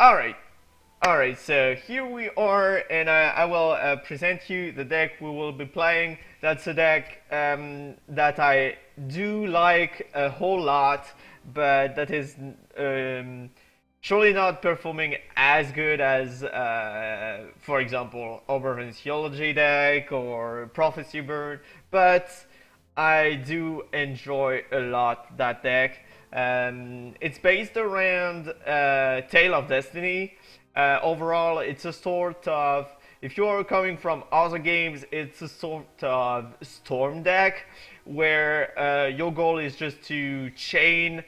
Alright, alright, so here we are, and I will present you the deck we will be playing. That's a deck that I do like a whole lot, but that is surely not performing as good as, for example, Oberyn's Theology deck or Prophecy Bird, but I do enjoy a lot that deck. It's based around Tale of Destiny. Overall, it's a sort of, if you are coming from other games, it's a sort of storm deck where your goal is just to chain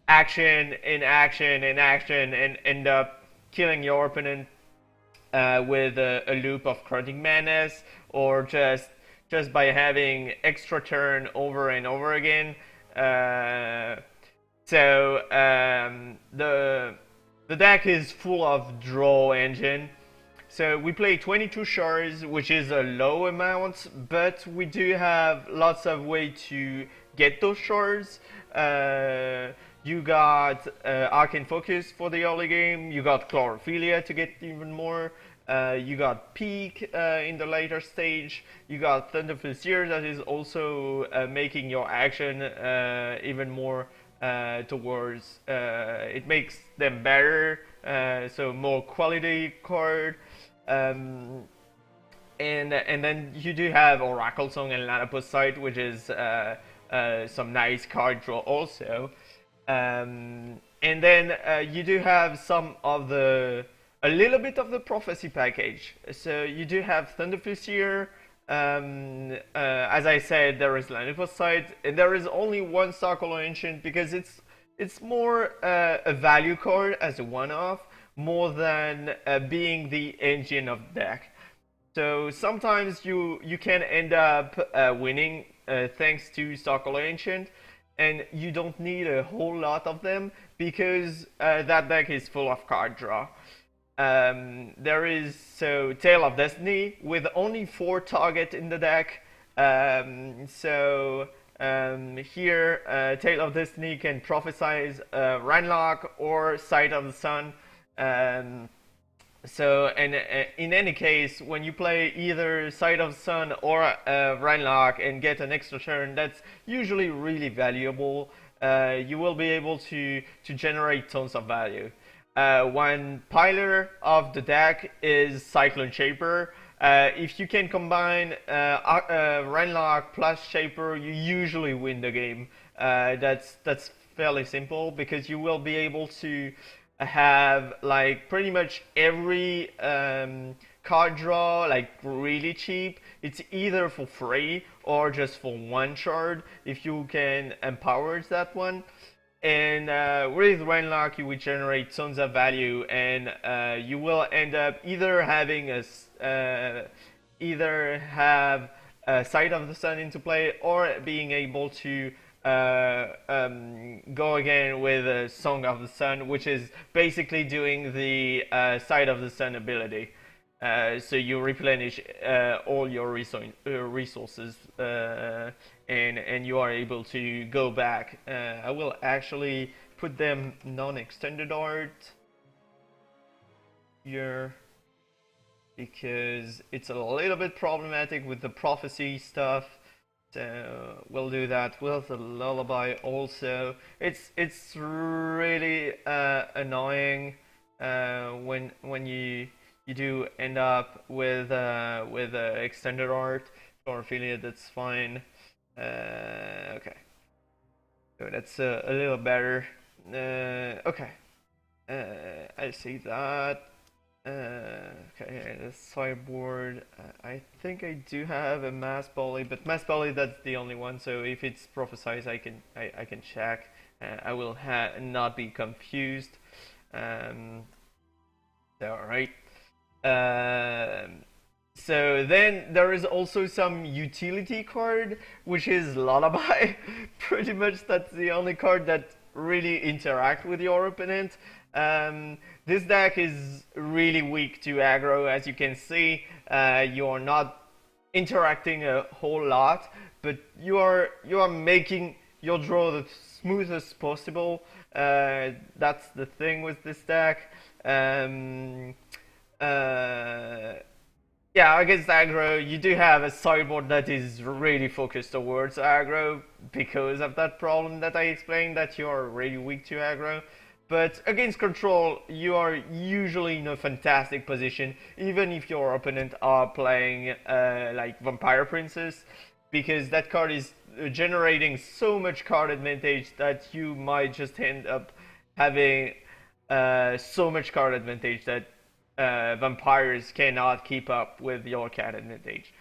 action in action in action and end up killing your opponent with a loop of Chronic Madness, or just by having extra turn over and over again. The deck is full of draw engine. So we play 22 shards, which is a low amount, but we do have lots of way to get those shards. You got Arcane Focus for the early game, you got Chlorophilia to get even more, you got Peak in the later stage, you got Thunderful Seer that is also making your action even more towards, it makes them better, so more quality card. And then you do have Oracle Song and Lanaposite, which is some nice card draw also. And then you do have a little bit of the Prophecy package. So you do have Thunderfist here. As I said, there is Lanaposite, and there is only one Circular Ancient because it's more a value card as a one-off, more than being the engine of the deck. So sometimes you can end up winning thanks to Circular Ancient, and you don't need a whole lot of them because that deck is full of card draw. There is Tale of Destiny with only 4 target in the deck. Here Tale of Destiny can prophesize Wrenlocke or Sight of the Sun. In any case, when you play either Sight of the Sun or Wrenlocke and get an extra turn, that's usually really valuable. You will be able to generate tons of value. One pillar of the deck is Cyclone Shaper. If you can combine Wrenlocke plus Shaper, you usually win the game. That's fairly simple because you will be able to have like pretty much every card draw like really cheap. It's either for free or just for 1 shard if you can empower that one. And with Wrenlocke, you will generate tons of value, and you will end up either having either have a Sight of the Sun into play, or being able to go again with a Song of the Sun, which is basically doing the Sight of the Sun ability. So you replenish all your resources, and you are able to go back. I will actually put them non-extended art here because it's a little bit problematic with the prophecy stuff. So we'll do that with the lullaby also. It's really annoying when you do end up with extended art or affiliate. That's fine. Okay, so that's a little better. Okay, I see that. Okay, the sideboard. I think I do have a Mass Volley, but Mass Volley, that's the only one. So if it's prophesized, I can check. I will not be confused. Alright. So then there is also some utility card, which is Lullaby. Pretty much that's the only card that really interact with your opponent. This deck is really weak to aggro, as you can see. You are not interacting a whole lot, but you are making your draw the smoothest possible. That's the thing with this deck. Um, uh, yeah, against aggro, you do have a sideboard that is really focused towards aggro because of that problem that I explained, that you are really weak to aggro. But against control, you are usually in a fantastic position, even if your opponent are playing like Vampire Princess, because that card is generating so much card advantage that you might just end up having so much card advantage that vampires cannot keep up with your cat advantage.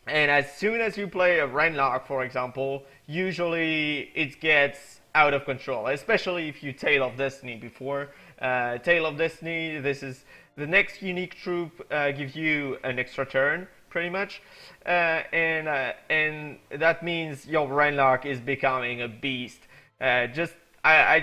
And as soon as you play a Wrenlocke, for example, usually it gets out of control, especially if you Tail of Destiny before. Tail of Destiny, this is the next unique troop, gives you an extra turn, pretty much. And that means your Wrenlocke is becoming a beast. I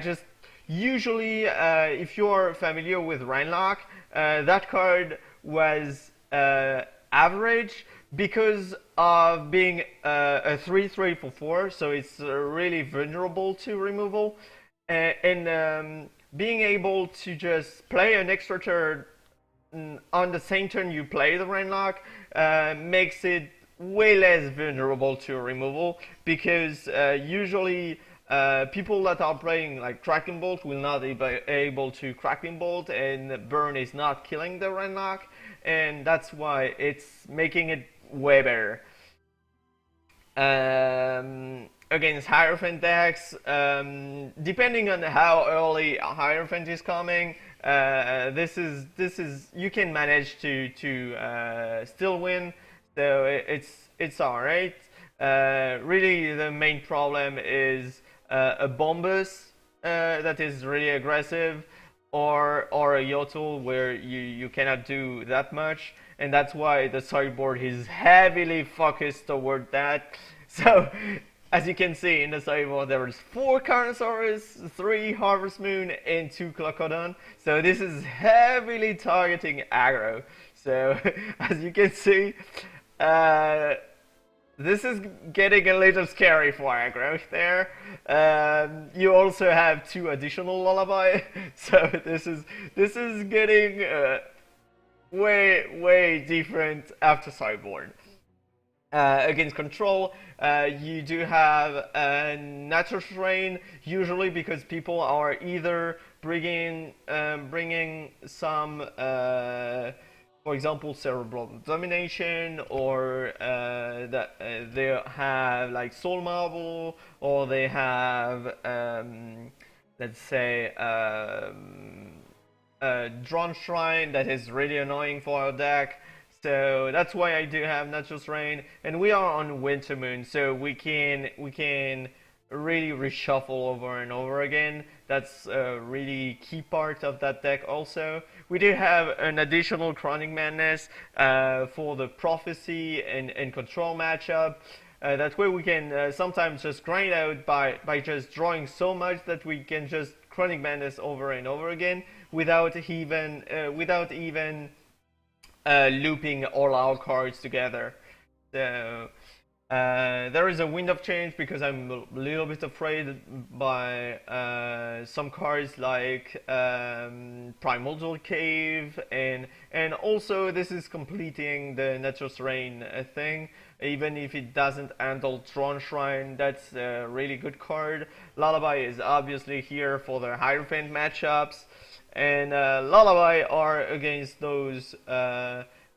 just usually, if you're familiar with Wrenlocke, that card was average because of being a 3/3 for 4, so it's really vulnerable to removal, and being able to just play an extra turn on the same turn you play the Wrenlocke makes it way less vulnerable to removal, because usually people that are playing like Kraken Bolt will not be able to Kraken Bolt, and Burn is not killing the Wrenlocke, and that's why it's making it way better. Against Hierophant decks, depending on how early Hierophant is coming, this is you can manage to still win, so it's alright. Really, the main problem is a Bombus that is really aggressive, or a Yotl where you cannot do that much, and that's why the sideboard is heavily focused toward that. So, as you can see in the sideboard, there is 4 Carnosaurus, 3 Harvest Moon, and 2 Clocodon. So this is heavily targeting aggro. So, as you can see, this is getting a little scary for aggro there. You also have 2 additional Lullaby, so this is getting way different after sideboard. Against control, you do have a natural terrain, usually because people are either bringing some, for example, Cerebral Domination, or that they have like Soul Marble, or they have, let's say, Drone Shrine that is really annoying for our deck. So that's why I do have Natural Rain, and we are on Winter Moon, so we can really reshuffle over and over again. That's a really key part of that deck also. We do have an additional Chronic Madness for the Prophecy and Control matchup. That way we can sometimes just grind out by just drawing so much that we can just Chronic Madness over and over again without even looping all our cards together. So there is a Wind of Change because I'm a little bit afraid by some cards like Primordial Cave, and also this is completing the Natural Rain thing. Even if it doesn't handle Tron Shrine, that's a really good card. Lullaby is obviously here for the Hierophant matchups, and Lullaby are against those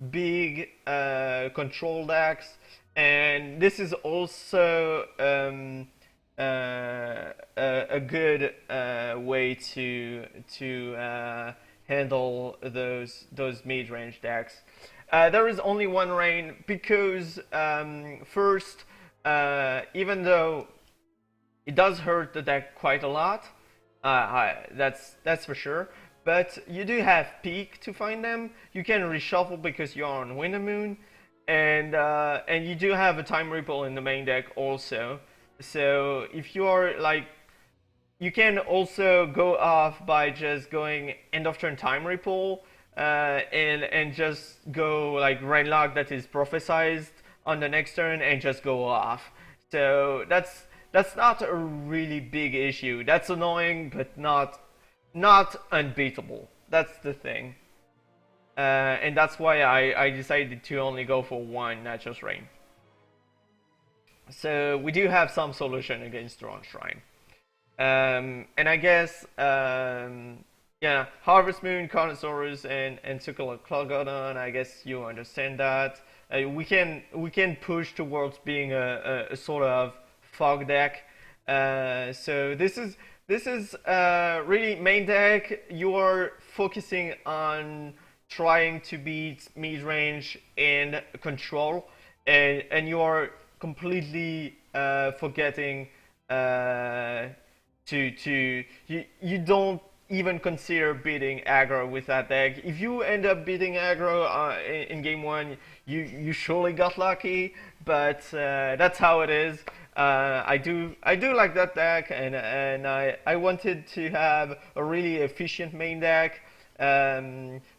big control decks, and this is also a good way to handle those mid-range decks. There is only one rain because first, even though it does hurt the deck quite a lot, that's for sure. But you do have peak to find them. You can reshuffle because you're on Winter Moon, and you do have a Time Ripple in the main deck also. So if you are like, you can also go off by just going end of turn Time Ripple, and just go like Wrenlocke that is prophesized on the next turn and just go off. So that's not a really big issue. That's annoying, but not unbeatable. that's the thing. And that's why I decided to only go for one Nature's Rain. So we do have some solution against Drone Shrine. And I guess, yeah, Harvest Moon, Carnosaurus, and Succulent Clogodon, I guess you understand that. We can push towards being a sort of fog deck. So this is really main deck. You are focusing on trying to beat mid range and control, and you are completely forgetting you don't even consider beating aggro with that deck. If you end up beating aggro in game one, you surely got lucky, but that's how it is. I do like that deck, and I wanted to have a really efficient main deck,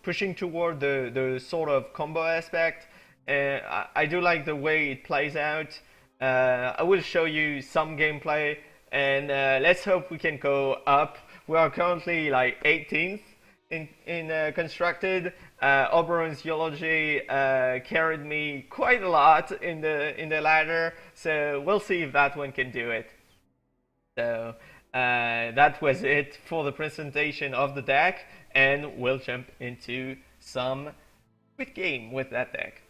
pushing toward the sort of combo aspect. I do like the way it plays out. I will show you some gameplay, and let's hope we can go up. We are currently like 18th in constructed. Oberon's Geology carried me quite a lot in the ladder, so we'll see if that one can do it. So that was it for the presentation of the deck, and we'll jump into some quick game with that deck.